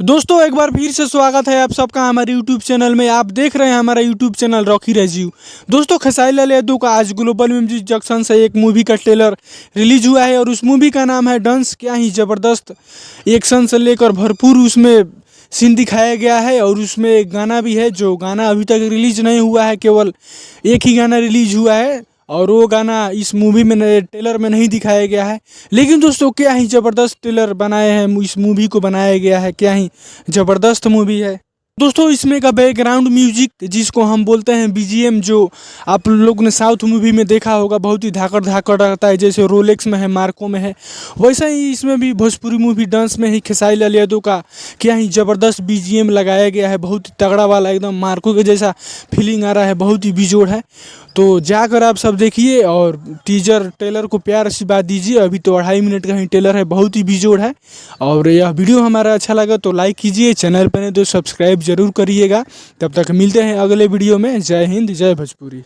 दोस्तों एक बार फिर से स्वागत है आप सबका हमारे यूट्यूब चैनल में। आप देख रहे हैं हमारा यूट्यूब चैनल रॉकी राजीव। दोस्तों खेसारी लाल यादव का आज ग्लोबल म्यूजिक जंक्शन से एक मूवी का ट्रेलर रिलीज हुआ है और उस मूवी का नाम है डांस। क्या ही ज़बरदस्त एक्शन से लेकर भरपूर उसमें सीन दिखाया गया है और उसमें एक गाना भी है जो गाना अभी तक रिलीज नहीं हुआ है, केवल एक ही गाना रिलीज हुआ है और वो गाना इस मूवी में ट्रेलर में नहीं दिखाया गया है। लेकिन दोस्तों क्या ही ज़बरदस्त ट्रेलर बनाए हैं, इस मूवी को बनाया गया है, क्या ही ज़बरदस्त मूवी है। दोस्तों इसमें का बैकग्राउंड म्यूजिक जिसको हम बोलते हैं बीजीएम, जो आप लोग ने साउथ मूवी में देखा होगा, बहुत ही धाकड़ धाकड़ रहता है, जैसे रोलेक्स में है, मार्को में है, वैसा ही इसमें भी भोजपुरी मूवी डांस में ही खेसारी लाल यादव का क्या ही ज़बरदस्त बीजीएम लगाया गया है। बहुत ही तगड़ा वाला, एकदम मार्को के जैसा फीलिंग आ रहा है, बहुत ही बेजोड़ है। तो जाकर आप सब देखिए और टीजर ट्रेलर को प्यार से बात दीजिए। अभी तो 2.5 मिनट का ही ट्रेलर है, बहुत ही बेजोड़ है। और यह वीडियो हमारा अच्छा लगा तो लाइक कीजिए, चैनल पर नहीं तो सब्सक्राइब जरूर करिएगा। तब तक मिलते हैं अगले वीडियो में। जय हिंद, जय भोजपुरी।